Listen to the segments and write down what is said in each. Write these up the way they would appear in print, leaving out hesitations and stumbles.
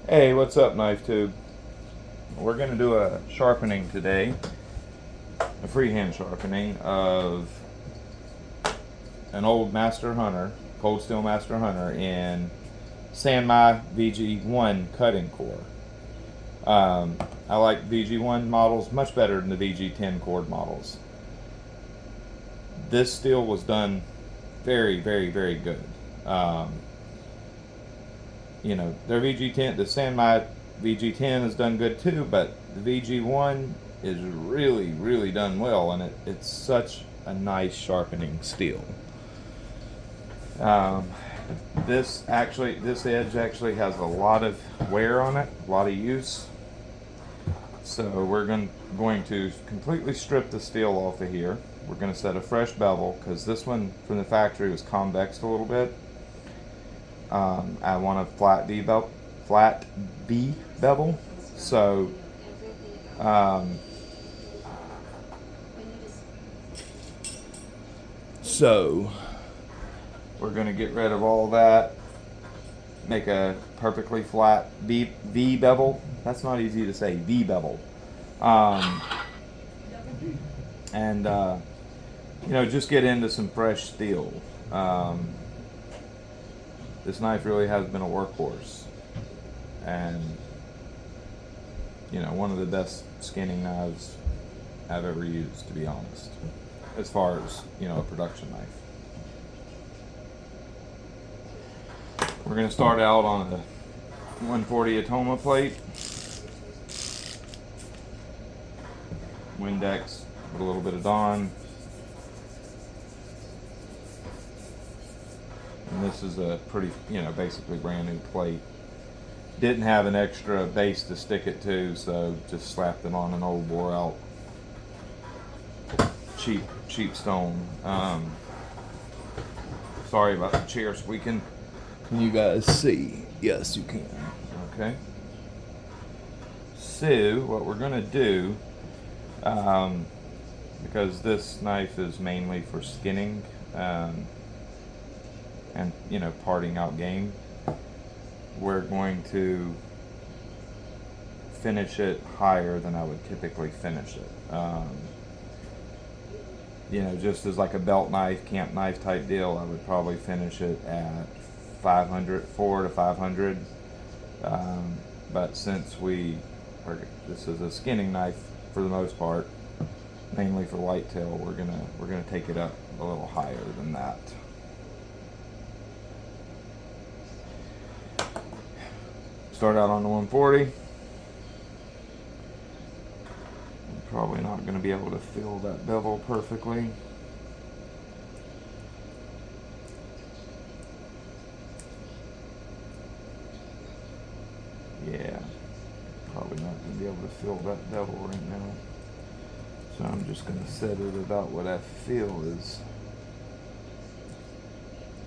Hey, what's up, Knife Tube? We're going to do a sharpening today, a freehand sharpening of an old Master Hunter, cold steel Master Hunter in Sanmai VG-1 cutting core. I like VG-1 models much better than the VG-10 cord models. This steel was done very, very, very good. Um, their VG10, the Sanmai VG10 has done good too, but the VG1 is really, really done well, and it's such a nice sharpening steel. Um, this edge actually has a lot of wear on it, a lot of use. So we're going to completely strip the steel off of here. We're going to set a fresh bevel because this one from the factory was convexed a little bit. I want a flat V bevel. So we're going to get rid of all that. Make a perfectly flat V bevel. That's not easy to say. V bevel. And just get into some fresh steel. This knife really has been a workhorse, and one of the best skinning knives I've ever used, to be honest, as far as a production knife. We're going to start out on the 140 Atoma plate, Windex with a little bit of Dawn. And this is a pretty, basically brand new plate. Didn't have an extra base to stick it to, so just slapped it on an old wore out cheap stone. Sorry about the chair squeaking. Can you guys see? Yes, you can. Okay. So what we're gonna do, because this knife is mainly for skinning, and parting out game, we're going to finish it higher than I would typically finish it. Just as like a belt knife, camp knife type deal, I would probably finish it at 400 to 500. But since this is a skinning knife for the most part, mainly for whitetail, we're gonna take it up a little higher than that. Start out on the 140. I'm probably not going to be able to fill that bevel perfectly. Yeah, probably not going to be able to fill that bevel right now. So I'm just going to set it about what I feel is.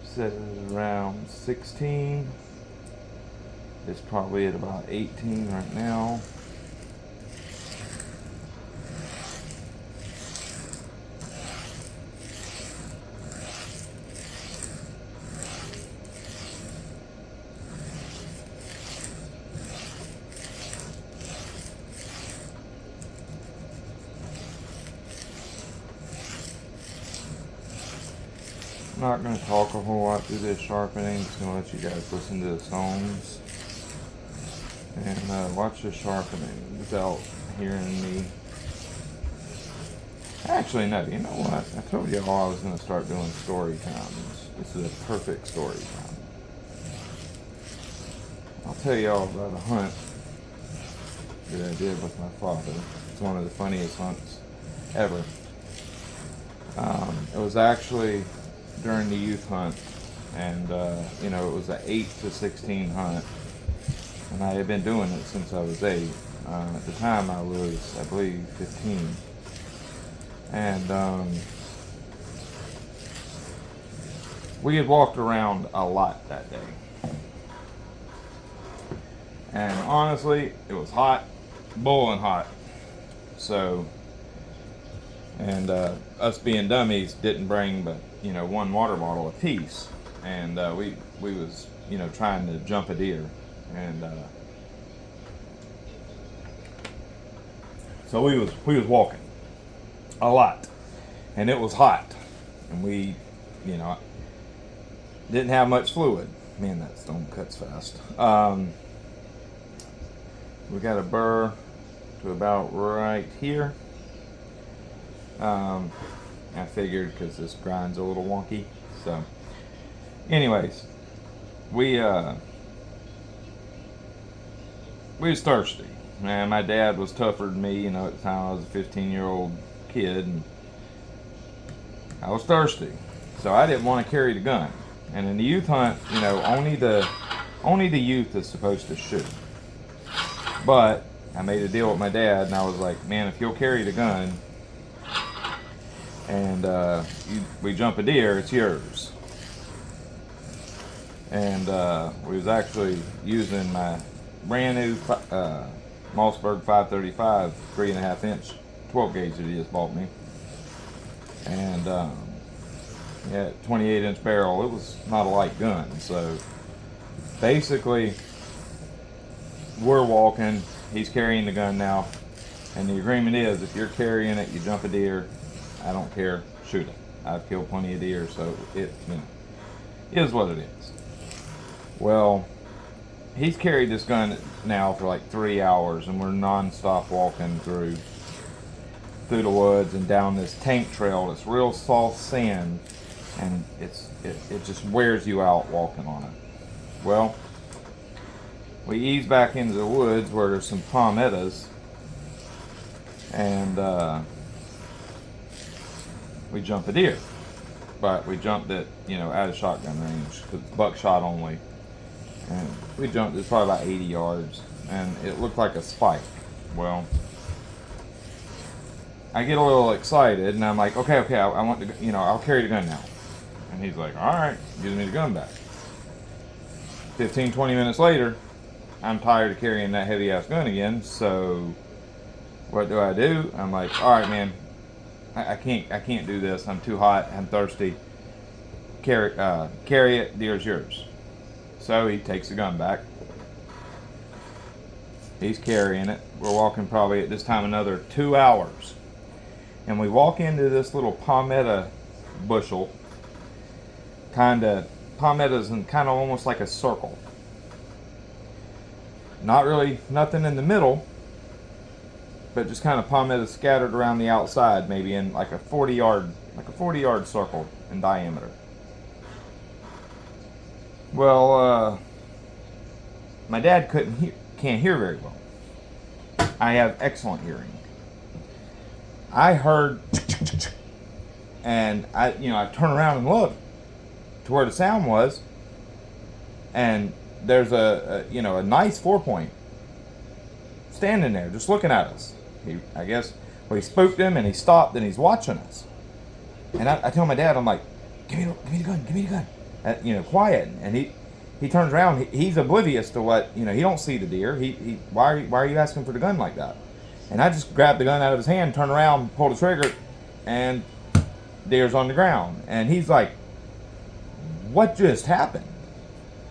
Set it around 16. It's probably at about 18 right now. I'm not going to talk a whole lot through this sharpening. I'm just going to let you guys listen to the songs and watch the sharpening without hearing me. Actually, no, you know what? I told you all I was going to start doing story times. This is a perfect story time. I'll tell you all about a hunt that I did with my father. It's one of the funniest hunts ever. It was actually during the youth hunt, and it was an 8 to 16 hunt. And I had been doing it since I was 8. At the time I was, I believe, 15. And we had walked around a lot that day. And honestly, it was hot, boiling hot. So, and us being dummies didn't bring but, one water bottle apiece. And we was, trying to jump a deer. And So we was walking a lot, and it was hot, and we, you know, didn't have much fluid. Man, that stone cuts fast. We got a burr to about right here. I figured because this grind's a little wonky. So, anyways, we was thirsty. Man, my dad was tougher than me. You know, at the time I was a 15-year-old kid, and I was thirsty, so I didn't want to carry the gun. And in the youth hunt, you know, only the youth is supposed to shoot. But I made a deal with my dad, and I was like, man, if you'll carry the gun and we jump a deer, it's yours. And we was actually using my brand new Mossberg 535 3.5 inch 12 gauge that he just bought me, and yeah, 28 inch barrel. It was not a light gun. So basically we're walking, he's carrying the gun now, and the agreement is if you're carrying it, you jump a deer, I don't care, shoot it. I've killed plenty of deer, so it, you know, is what it is. Well, he's carried this gun now for like 3 hours, and we're non-stop walking through the woods and down this tank trail. It's real soft sand, and it just wears you out walking on it. Well, we ease back into the woods where there's some palmettos, and we jump a deer, but we jumped it, you know, out of shotgun range because it's buckshot only. And we jumped, it's probably about 80 yards, and it looked like a spike. Well, I get a little excited, and I'm like, okay, I want to, you know, I'll carry the gun now. And he's like, all right, gives me the gun back. 15, 20 minutes later, I'm tired of carrying that heavy ass gun again, so what do? I'm like, all right, man, I can't do this. I'm too hot, I'm thirsty. Carry it, deer's yours. So he takes the gun back. He's carrying it. We're walking probably at this time another 2 hours. And we walk into this little palmetto bushel. Palmettos in kind of almost like a circle. Not really nothing in the middle, but just kind of palmettos scattered around the outside, maybe in like a 40 yard circle in diameter. Well, my dad can't hear very well. I have excellent hearing. I heard, and I turn around and look to where the sound was, and there's a nice 4-point standing there, just looking at us. He spooked him, and he stopped, and he's watching us. And I tell my dad, I'm like, give me the gun. Quiet. And he turns around. He's oblivious to what, he don't see the deer. Why are you asking for the gun like that? And I just grabbed the gun out of his hand, turn around, pull the trigger, and deer's on the ground. And he's like, what just happened?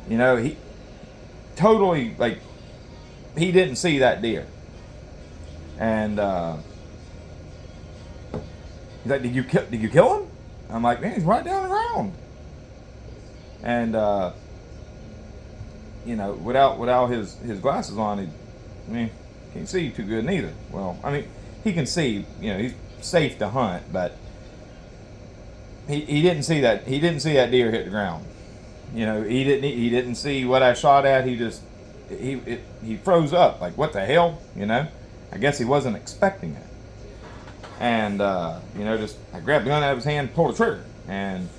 He totally, like, he didn't see that deer. And he's like, did you kill him? I'm like, man, he's right down the ground. And without his glasses on, he can't see too good neither. Well, I mean, he can see, he's safe to hunt, but he didn't see that. He didn't see that deer hit the ground. He didn't see what I shot at. He froze up, like, what the hell? I guess he wasn't expecting it. And I grabbed the gun out of his hand, pulled the trigger, and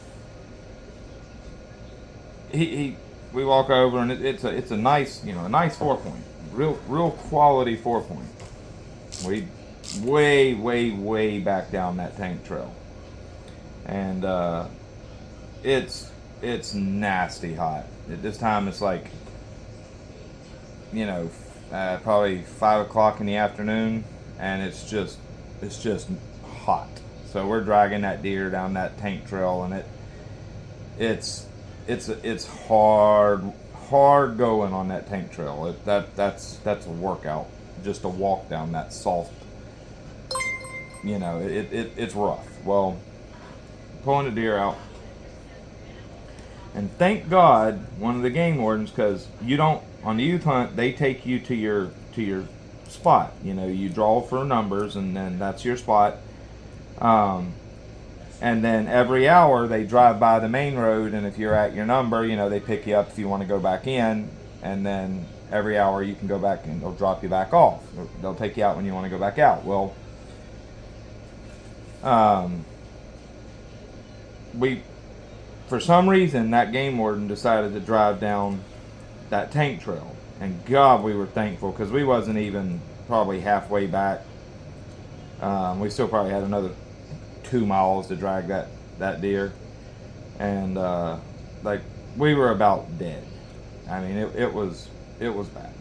we walk over, and it's a nice, a nice 4-point, real quality 4-point. We way back down that tank trail, and it's nasty hot. At this time, it's like probably 5 o'clock in the afternoon, and it's just hot. So we're dragging that deer down that tank trail, and it's hard going on that tank trail. That's a workout just to walk down that soft you know, it's rough. Well, pulling the deer out, and thank God one of the game wardens, because you don't, on the youth hunt, they take you to your spot. You know, you draw for numbers, and then that's your spot. And then every hour they drive by the main road, and if you're at your number, you know, they pick you up if you want to go back in, and then every hour you can go back and they'll drop you back off. They'll take you out when you want to go back out. Well, we, for some reason, that game warden decided to drive down that tank trail, and God, we were thankful, because we wasn't even probably halfway back. We still probably had another 2 miles to drag that deer, and like, we were about dead. I mean, it was bad.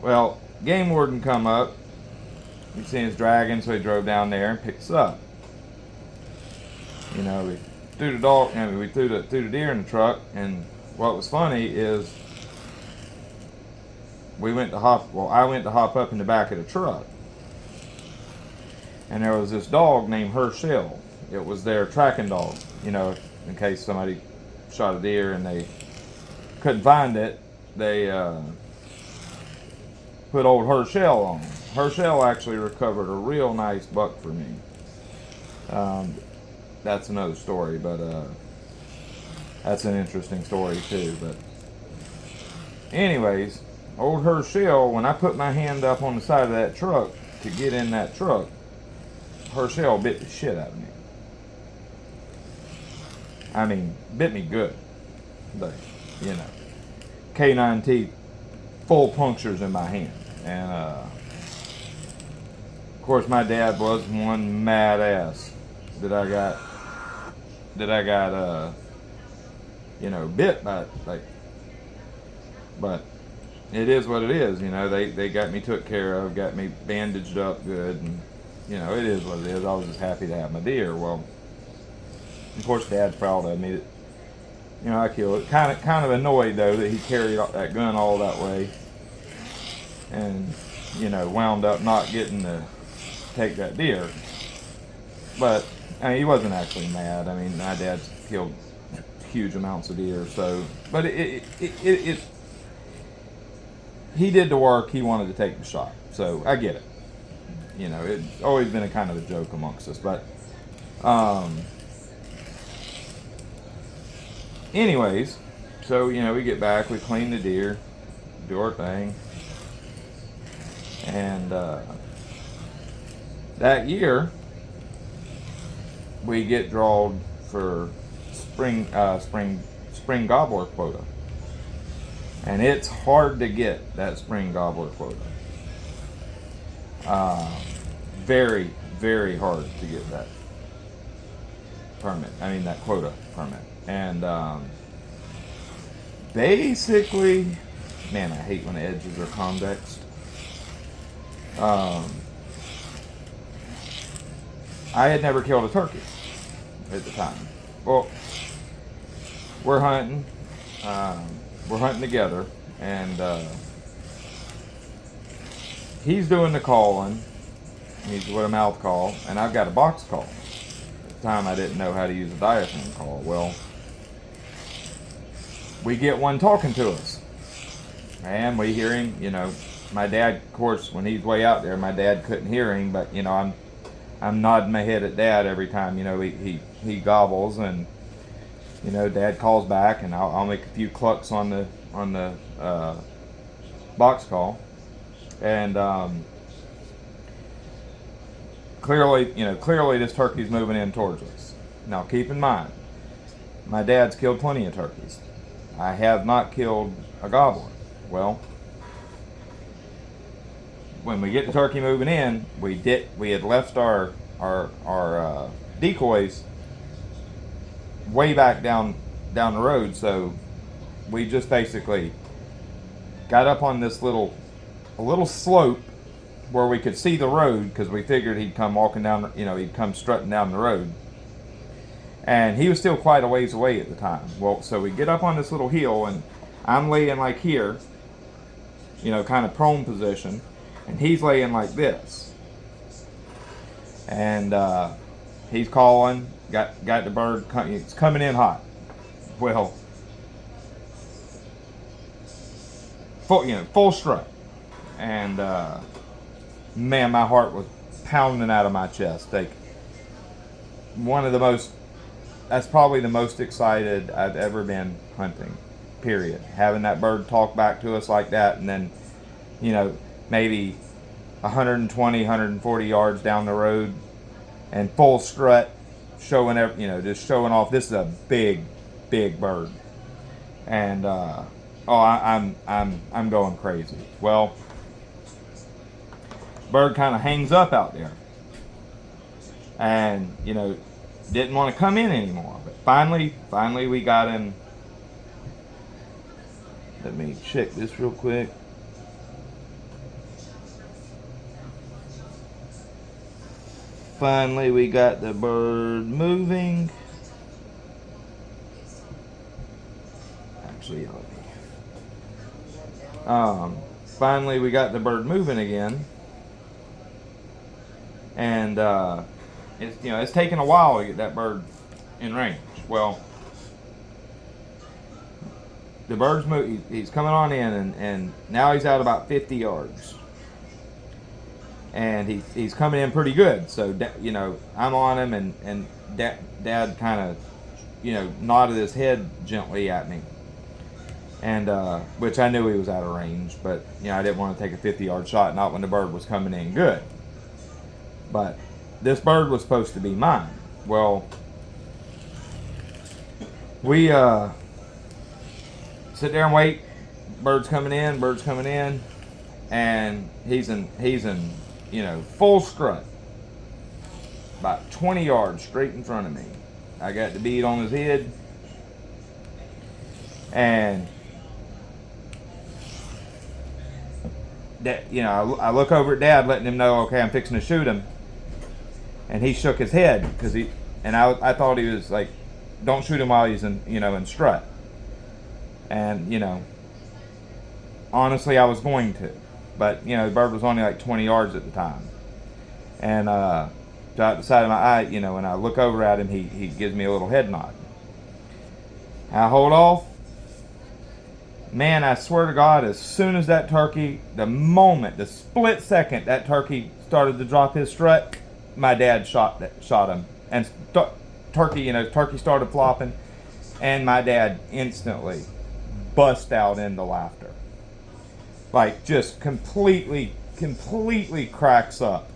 Well, game warden come up, we seen us dragging, so he drove down there and picked us up. You know, we threw the dog, I mean, we threw the deer in the truck, and what was funny is I went to hop up in the back of the truck, and there was this dog named Herschel. It was their tracking dog, you know, in case somebody shot a deer and they couldn't find it, they put old Herschel on. Herschel actually recovered a real nice buck for me. That's another story, but that's an interesting story too. But anyways, old Herschel, when I put my hand up on the side of that truck to get in that truck, Herschel bit the shit out of me. I mean, bit me good. But, you know, canine teeth, full punctures in my hand. And, of course, my dad was one mad ass that I got, you know, bit by, like, but it is what it is, you know. They got me took care of, got me bandaged up good, and, you know, it is what it is. I was just happy to have my deer. Well, of course, Dad's proud of me that, you know, I killed it. Kind of annoyed, though, that he carried that gun all that way, and, you know, wound up not getting to take that deer. But, I mean, he wasn't actually mad. I mean, my dad's killed huge amounts of deer, so, but he did the work. He wanted to take the shot, so I get it. You know, it's always been a kind of a joke amongst us, but anyways, so, you know, we get back, we clean the deer, do our thing, and that year we get drawed for spring gobbler quota, and it's hard to get that spring gobbler quota. Very, very hard to get that permit. I mean, that quota permit. And basically, man, I hate when the edges are convexed. I had never killed a turkey at the time. Well, we're hunting together, and he's doing the calling. He's with a mouth call, and I've got a box call. At the time, I didn't know how to use a diaphragm call. Well, we get one talking to us, and we hear him. You know, my dad, of course, when he's way out there, my dad couldn't hear him, but, you know, I'm nodding my head at Dad every time, you know, he gobbles, and, you know, Dad calls back, and I'll make a few clucks on the box call, and clearly this turkey's moving in towards us. Now, keep in mind, my dad's killed plenty of turkeys. I have not killed a gobbler. Well, when we get the turkey moving in, we had left our decoys way back down the road, so we just basically got up on this little slope where we could see the road, because we figured he'd come walking down, you know, he'd come strutting down the road, and he was still quite a ways away at the time. Well, so we get up on this little hill, and I'm laying like here, you know, kind of prone position, and he's laying like this. And he's calling, got the bird, it's coming in hot. Well, full strut. And man, my heart was pounding out of my chest. Like, that's probably the most excited I've ever been hunting, period. Having that bird talk back to us like that, and then, maybe 120, 140 yards down the road, and full strut, just showing off. This is a big, big bird, and I'm going crazy. Well, bird kind of hangs up out there, and didn't want to come in anymore. But finally we got him. Let me check this real quick. Finally we got the bird moving. Actually, finally we got the bird moving again. And it's taken a while to get that bird in range. Well, the bird's moving. He's coming on in, and now he's out about 50 yards. And he's coming in pretty good. So I'm on him, and Dad kind of nodded his head gently at me, and which I knew he was out of range, but I didn't want to take a 50-yard shot, not when the bird was coming in good. But this bird was supposed to be mine. Well, we sit there and wait. Bird's coming in, and he's in full strut, about 20 yards straight in front of me. I got the bead on his head, and I look over at Dad, letting him know, okay, I'm fixing to shoot him. And he shook his head I thought he was like, don't shoot him while he's in strut. And honestly, I was going to, but the bird was only like 20 yards at the time. And out the side of my eye, when I look over at him, he gives me a little head nod. I hold off. Man, I swear to God, as soon as that turkey, the split second that turkey started to drop his strut, my dad shot him, and turkey started flopping, and my dad instantly bust out into laughter, like just completely cracks up.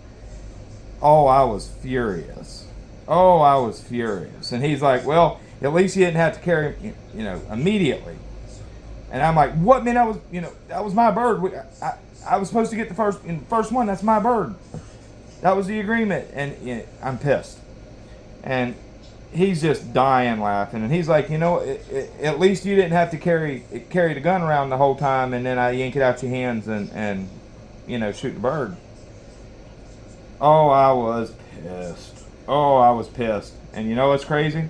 Oh, I was furious. And he's like, well, at least you didn't have to carry him, immediately. And I'm like, what, man? That was my bird. I was supposed to get the first one. That's my bird. That was the agreement. And I'm pissed. And he's just dying laughing. And he's like, at least you didn't have to carry the gun around the whole time, and then I yank it out your hands and shoot the bird. Oh, I was pissed. And you know what's crazy?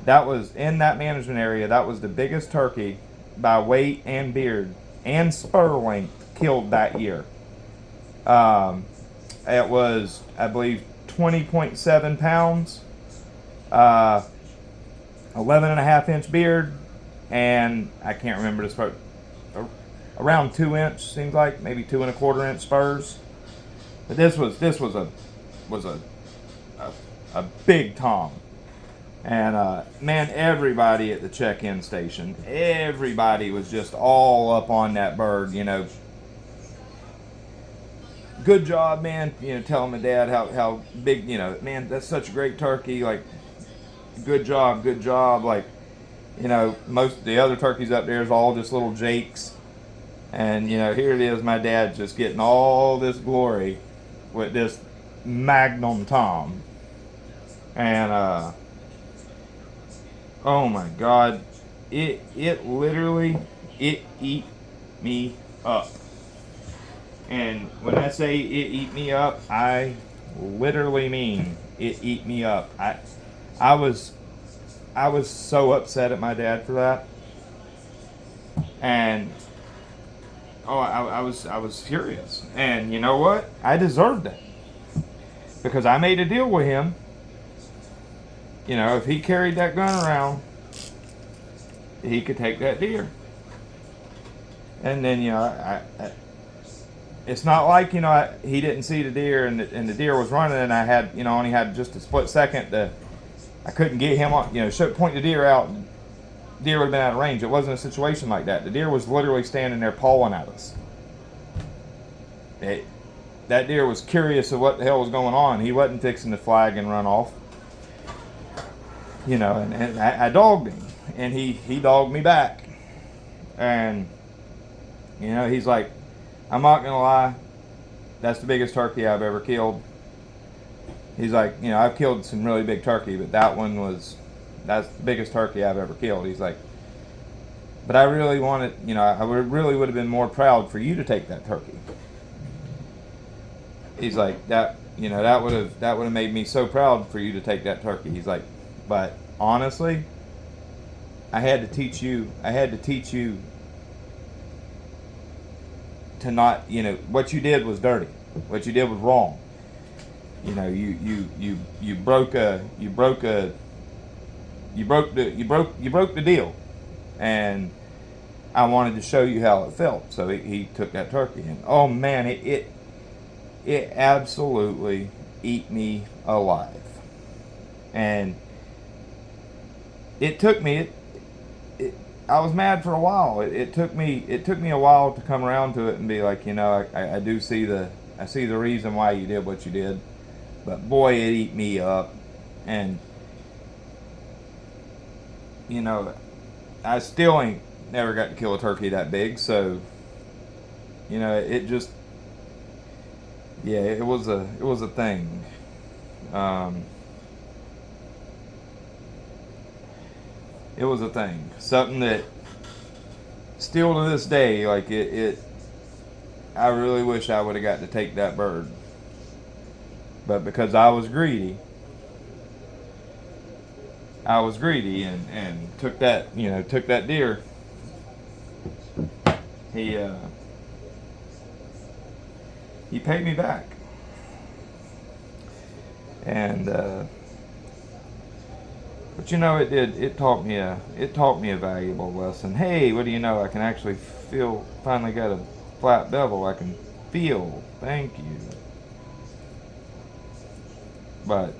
That was in that management area. That was the biggest turkey by weight and beard and spur length killed that year. It was, I believe, 20.7 pounds, 11.5-inch beard, and I can't remember this part, around 2-inch, seems like, maybe 2.25-inch spurs. But this was a big tom. And man, everybody at the check-in station, everybody was just all up on that bird. Good job, man. Telling my dad how big. Man, that's such a great turkey. Like, good job. Like, most of the other turkeys up there is all just little jakes, and here it is, my dad just getting all this glory with this magnum tom, and oh my God, it literally eat me up. And when I say it eat me up, I literally mean it eat me up. I was so upset at my dad for that, and I was furious. And you know what? I deserved it. because I made a deal with him. You know, if he carried that gun around, he could take that deer. And then, you know, it's not like, you know, he didn't see the deer and the deer was running, and I had, you know, only had just a split second to, I couldn't get him on, you know, point the deer out. Deer would have been out of range. It wasn't a situation like that. The deer was literally standing there pawing at us. That deer was curious of what the hell was going on. He wasn't fixing to flag and run off. You know, and I dogged him, and he dogged me back. And, you know, he's like, I'm not going to lie, that's the biggest turkey I've ever killed. He's like, you know, I've killed some really big turkey, but that's the biggest turkey I've ever killed. He's like, but I really wanted, you know, I really would have been more proud for you to take that turkey. He's like, that, you know, that would have made me so proud for you to take that turkey. He's like, but honestly, I had to teach you to not, you know, what you did was dirty. What you did was wrong. You know, you broke the deal, and I wanted to show you how it felt. So he took that turkey, and oh man, it absolutely ate me alive. And it took me, I was mad for a while. It took me a while to come around to it and be like, you know, I do see the reason why you did what you did, but boy, it ate me up. And you know, I still ain't never got to kill a turkey that big, so you know, it just, yeah, it was a thing. It was a thing. Something that still to this day, like I really wish I would have got to take that bird. But because I was greedy and took that deer. He paid me back. And but you know, it taught me a valuable lesson. Hey, what do you know? I can actually finally got a flat bevel. I can feel. Thank you. But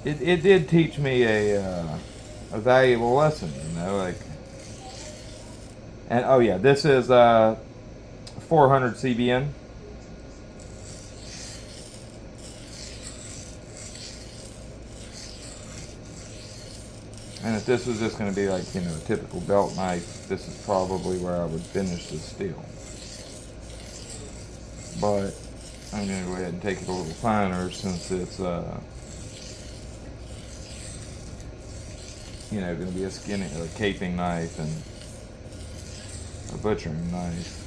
it did teach me a valuable lesson, you know, like. And oh yeah, this is 400 CBN. And if this was just going to be like, you know, a typical belt knife, this is probably where I would finish this steel. But I'm going to go ahead and take it a little finer since it's, you know, going to be a caping knife and a butchering knife.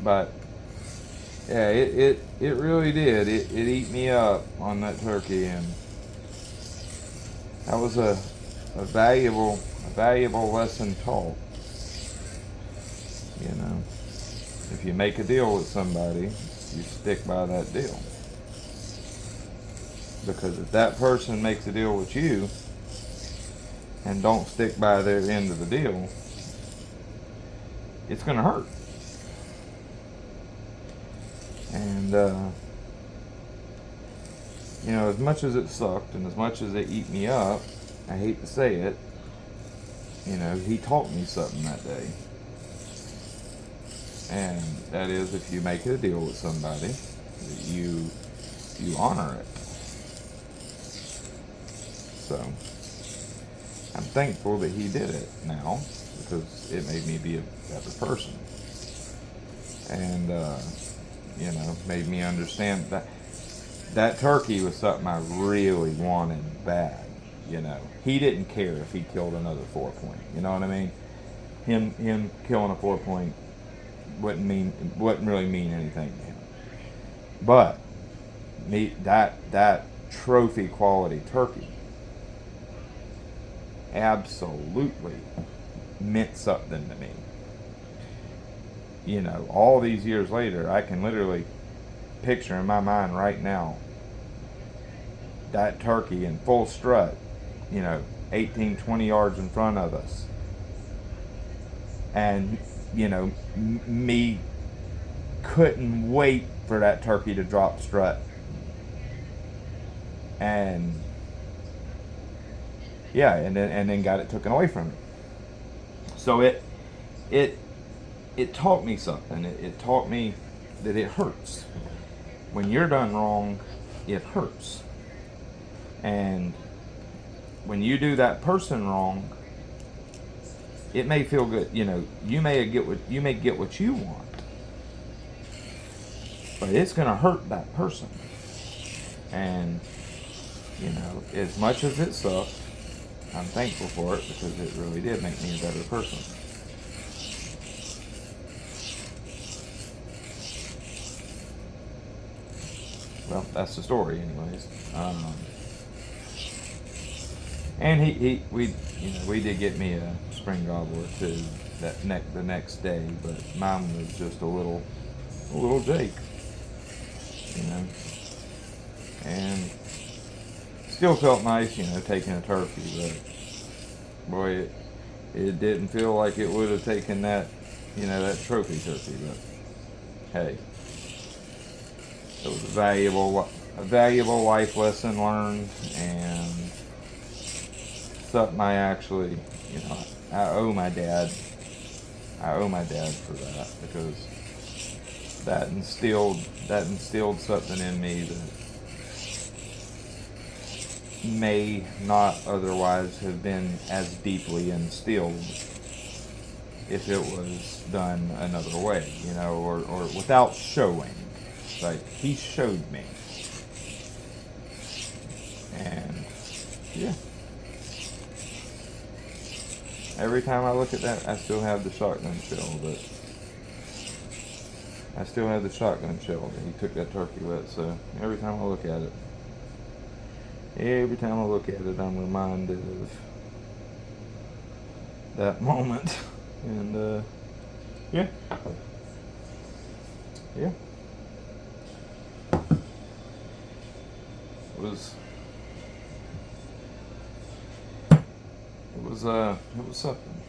But yeah, it really did. It ate me up on that turkey, and that was a valuable lesson taught. You know, if you make a deal with somebody, you stick by that deal. Because if that person makes a deal with you and don't stick by their end of the deal, it's gonna hurt. And you know, as much as it sucked and as much as it ate me up, I hate to say it, you know, he taught me something that day. And that is, if you make a deal with somebody, you honor it. So I'm thankful that he did it now, because it made me be a better person. And you know, made me understand that turkey was something I really wanted bad. You know, he didn't care if he killed another 4-point. You know what I mean? Him killing a 4-point wouldn't really mean anything to him. But that trophy quality turkey absolutely meant something to me. you know, all these years later, I can literally picture in my mind right now that turkey in full strut, you know, 18, 20 yards in front of us. And, you know, me couldn't wait for that turkey to drop strut. And yeah, and then got it taken away from me. So it taught me something. It taught me that it hurts. When you're done wrong, it hurts. And when you do that person wrong, it may feel good. You know, you may get what you want, but it's gonna hurt that person. And you know, as much as it sucks, I'm thankful for it because it really did make me a better person. Well, that's the story, anyways. And we did get me a spring gobbler too the next day, but mine was just a little Jake, you know, and still felt nice, you know, taking a turkey, but boy, it didn't feel like it would have taken that, you know, that trophy turkey, but hey, it was a valuable life lesson learned, and something I actually, you know, I owe my dad for that, because that instilled something in me that may not otherwise have been as deeply instilled if it was done another way, you know, or without showing. Like, he showed me. And yeah. Every time I look at that, I still have the shotgun shell that he took that turkey with. So every time I look at it, I'm reminded of that moment. And yeah. It was something.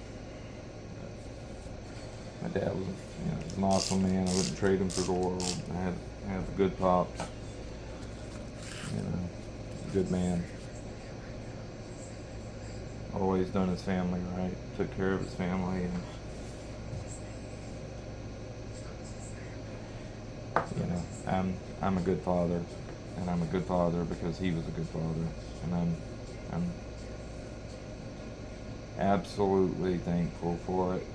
My dad was, you know, an awesome man. I wouldn't trade him for the world. I had the good pops. You know, good man. Always done his family right. Took care of his family, and you know, I'm a good father, and I'm a good father because he was a good father, and I'm absolutely thankful for it.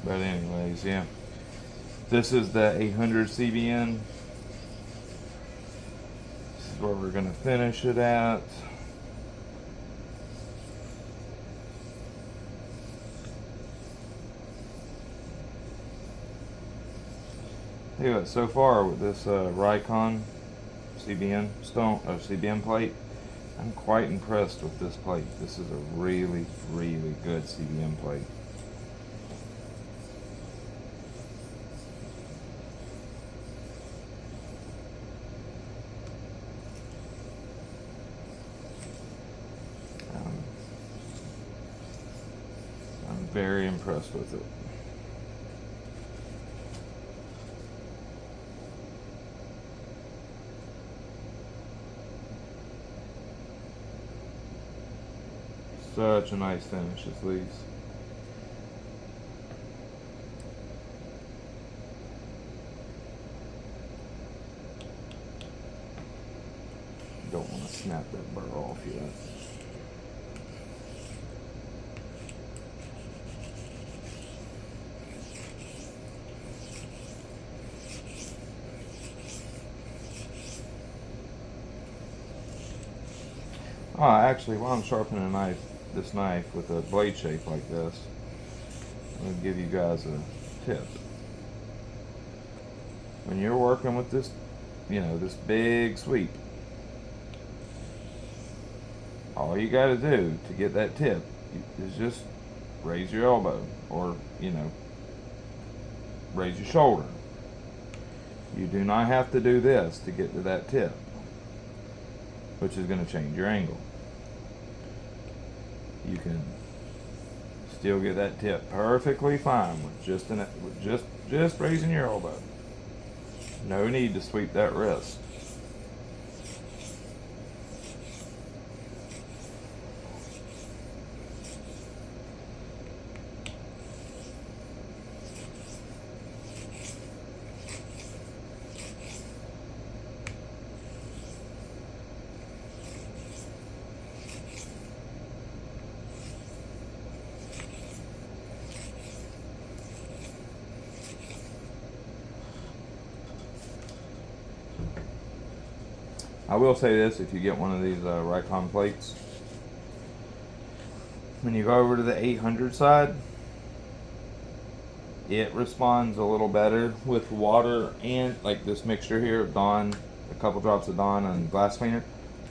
But anyways, yeah. This is the 800 CBN. This is where we're going to finish it at. Yeah, so far with this Rikon CBN plate, I'm quite impressed with this plate. This is a really, really good CBN plate. I'm very impressed with it. Such a nice finish, this leaves. Don't want to snap that burr off yet. Oh, actually, while I'm sharpening this knife with a blade shape like this, I'm going to give you guys a tip. When you're working with this, this big sweep, all you got to do to get that tip is just raise your elbow, or, raise your shoulder. You do not have to do this to get to that tip, which is going to change your angle. You can still get that tip perfectly fine with just raising your elbow. No need to sweep that wrist. I will say this, if you get one of these Rikon plates, when you go over to the 800 side, it responds a little better with water and like this mixture here of Dawn, a couple drops of Dawn and glass cleaner,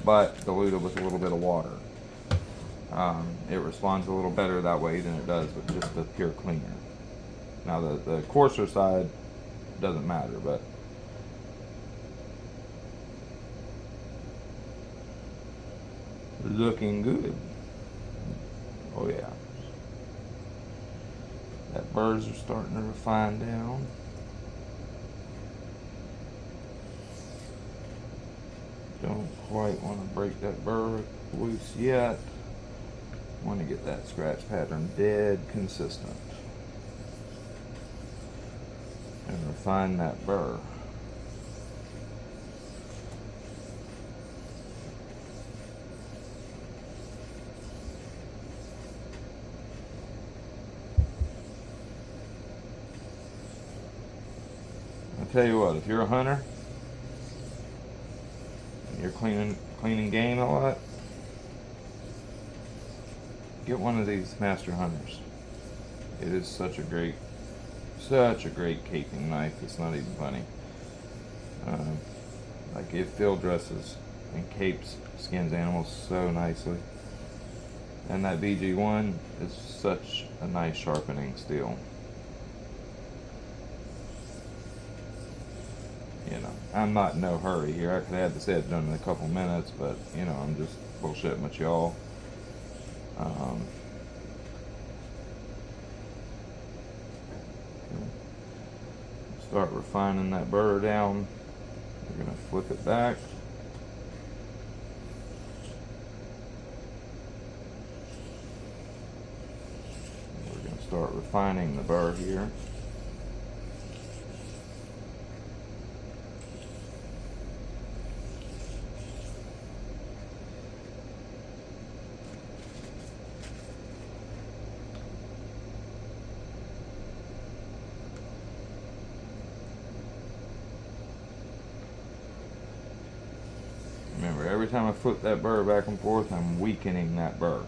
but diluted with a little bit of water. It responds a little better that way than it does with just the pure cleaner. Now the coarser side doesn't matter, but looking good. Oh yeah. That burrs are starting to refine down. Don't quite want to break that burr loose yet. Want to get that scratch pattern dead consistent. And refine that burr. I'll tell you what, if you're a hunter and you're cleaning game a lot, get one of these Master Hunters. It is such a great caping knife. It's not even funny. Like it field dresses and capes, skins animals so nicely. And that VG-1 is such a nice sharpening steel. I'm not in no hurry here. I could have this edge done in a couple minutes, but I'm just bullshitting with y'all. Start refining that burr down. We're going to flip it back. We're going to start refining the burr here. Remember, every time I flip that burr back and forth, I'm weakening that burr.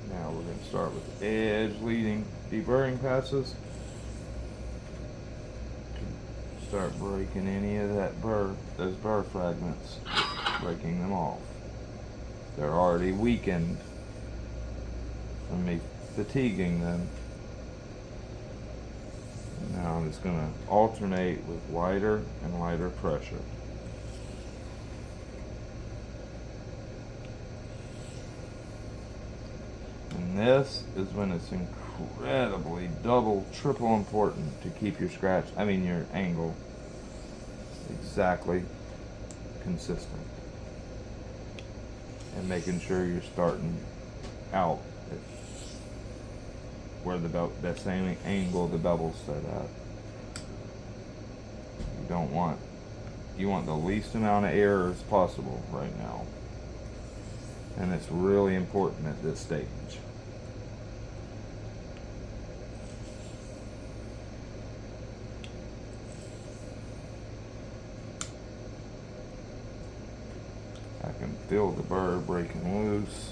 Now we're going to start with the edge leading deburring passes. start breaking any of those burr fragments, breaking them off. They're already weakened from me fatiguing them. Now I'm just going to alternate with lighter and lighter pressure. And this is when it's incredibly double, triple important to keep your your angle exactly consistent. And making sure you're starting out at where that same angle the bevel's set at. You want the least amount of error as possible right now. And it's really important at this stage. I can feel the burr breaking loose.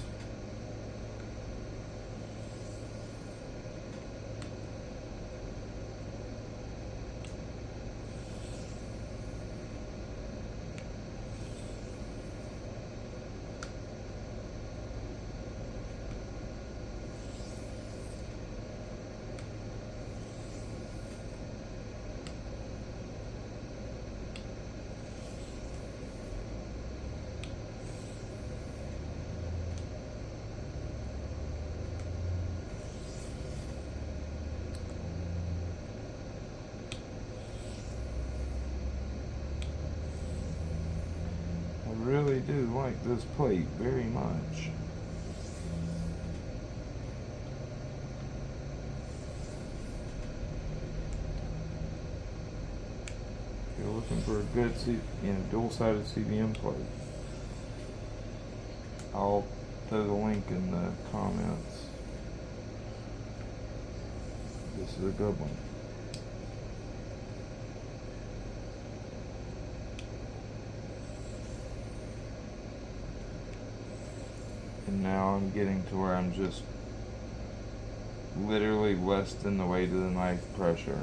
I really do like this plate very much. If you're looking for a good dual-sided CBN plate, I'll put a link in the comments. This is a good one. And now I'm getting to where I'm just literally less than the weight of the knife pressure.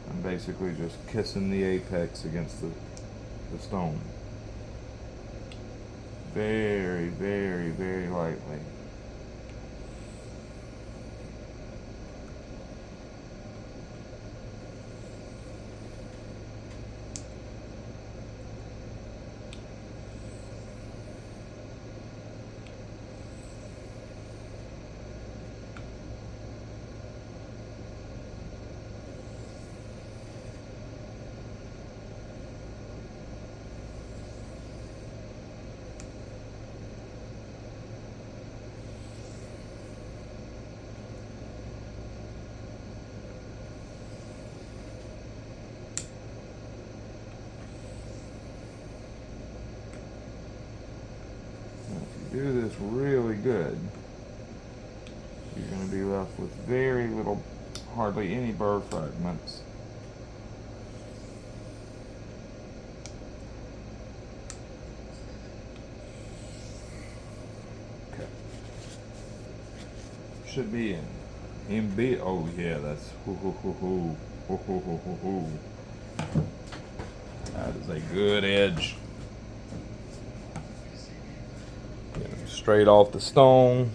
I'm basically just kissing the apex against the stone. Very, very, very lightly. Do this really good, you're going to be left with very little, hardly any burr fragments. Okay. Should be in B. Oh yeah, that's that is a good edge. Straight off the stone,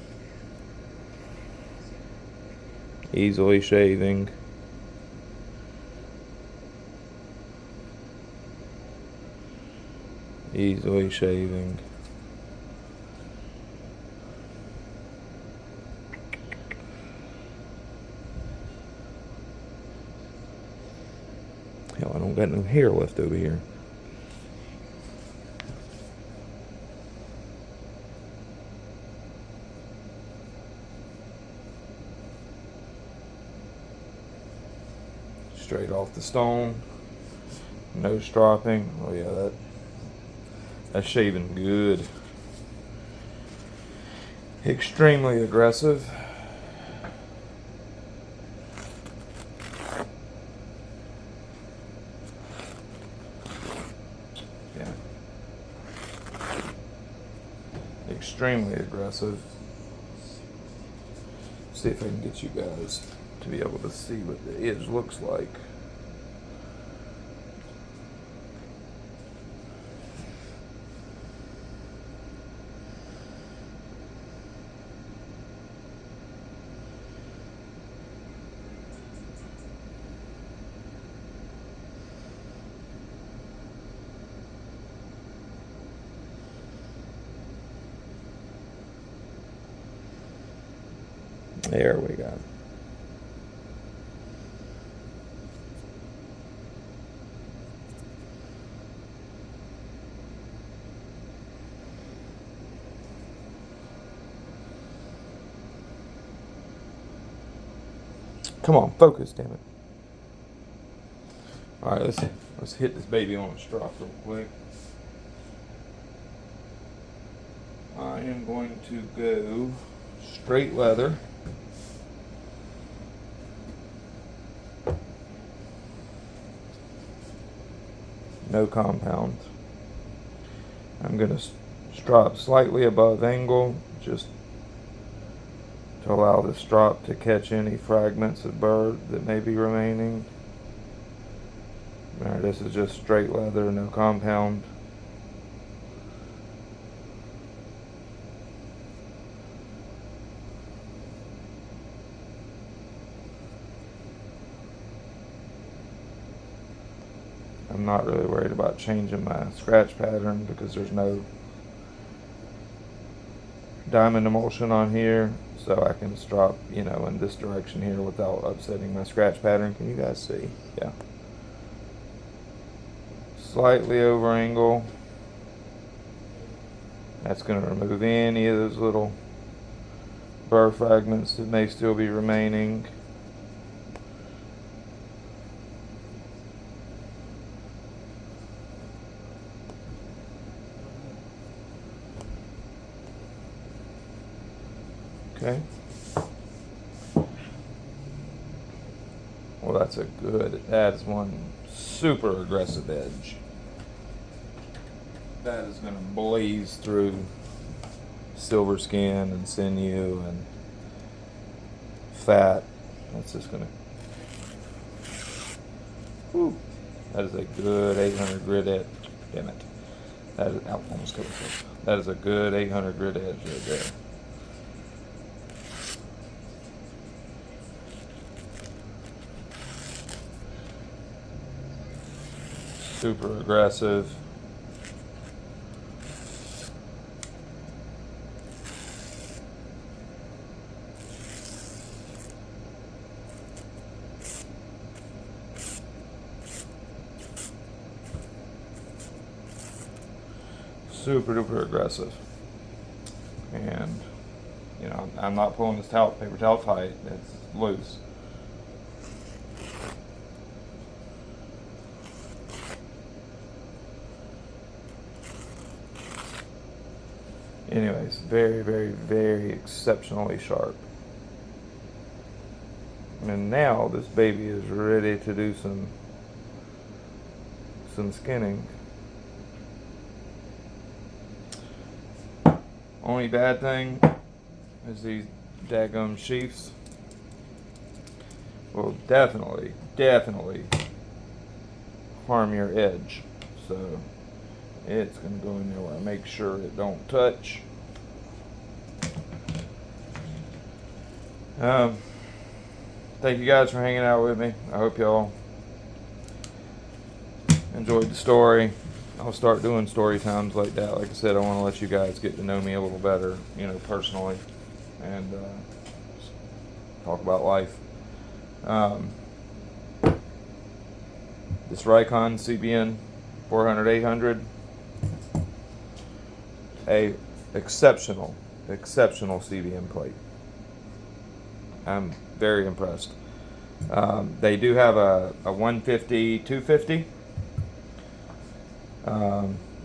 easily shaving. Easily shaving. Hell, I don't got no hair left over here. Straight off the stone, no stropping. Oh yeah, that's shaving good. Extremely aggressive. Yeah. Extremely aggressive. See if I can get you guys to be able to see what the edge looks like. There we go. Come on, focus, damn it. All right, let's hit this baby on a strop real quick. I am going to go straight leather. No compound. I'm going to strop slightly above angle, just to allow the strop to catch any fragments of bird that may be remaining. Alright, this is just straight leather, no compound. I'm not really worried about changing my scratch pattern because there's no diamond emulsion on here, so I can strop, in this direction here without upsetting my scratch pattern. Can you guys see? Yeah. Slightly over angle. That's going to remove any of those little burr fragments that may still be remaining. Okay. Well, that is one super aggressive edge. That is going to blaze through silver skin and sinew and fat. That's just going to... That is a good 800 grit edge. Damn it. That is... almost killed myself. That is a good 800 grit edge right there. Super aggressive. Super duper aggressive. And I'm not pulling this paper towel tight, it's loose. Anyways, very, very, very exceptionally sharp. And now this baby is ready to do some skinning. Only bad thing is these daggum sheaths will definitely harm your edge. So it's going to go in there where I make sure it don't touch. Thank you guys for hanging out with me. I hope y'all enjoyed the story. I'll start doing story times like that. Like I said, I want to let you guys get to know me a little better, personally, and talk about life. This Rikon CBN 400-800, a exceptional CBN plate. I'm very impressed. They do have a 150-250.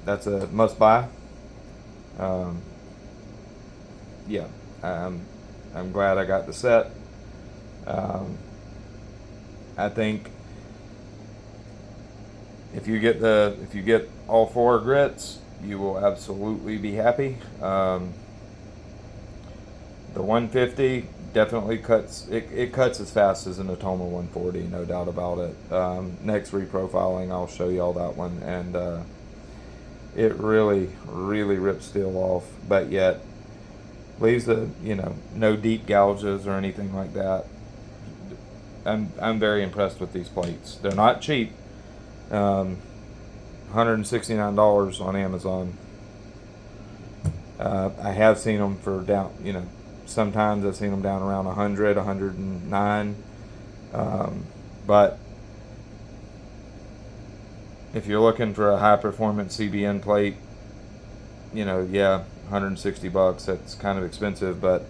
That's a must buy. Yeah, I'm glad I got the set. I think if you get all 4 grits, you will absolutely be happy. The 150 definitely cuts. It cuts as fast as an Atoma 140, no doubt about it. Next reprofiling, I'll show you all that one, and it really rips steel off, but yet leaves no deep gouges or anything like that. I'm very impressed with these plates. They're not cheap. $169 on Amazon. I have seen them for down, Sometimes I've seen them down around 100, 109. But if you're looking for a high performance CBN plate, you know, yeah, 160 bucks, that's kind of expensive, but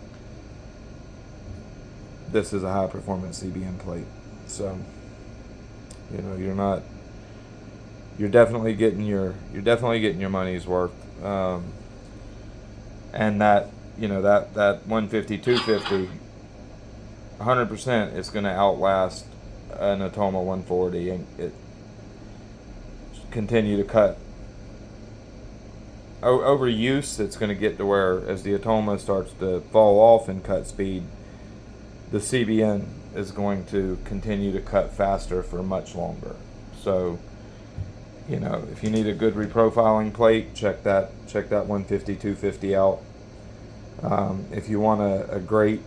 this is a high performance CBN plate. So, you know, you're definitely getting your money's worth. And that, you know, that 150, 250, 100% is going to outlast an Atoma 140, and it continue to cut. Over use, it's going to get to where, as the Atoma starts to fall off in cut speed, the CBN is going to continue to cut faster for much longer. So, you know, if you need a good reprofiling plate, check that 150, 250 out. If you want a great,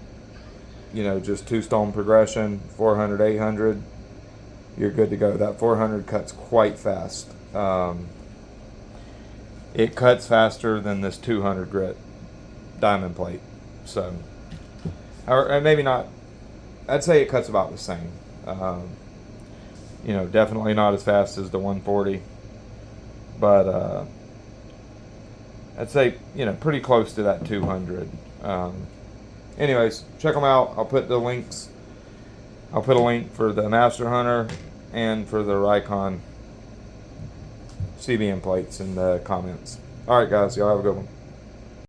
you know, just two-stone progression, 400, 800, you're good to go. That 400 cuts quite fast. It cuts faster than this 200 grit diamond plate. So, or maybe not. I'd say it cuts about the same. You know, definitely not as fast as the 140, but I'd say, you know, pretty close to that 200. Anyways, check them out. I'll put the links. I'll put a link for the Master Hunter and for the Rikon CBN plates in the comments. All right, guys, y'all have a good one.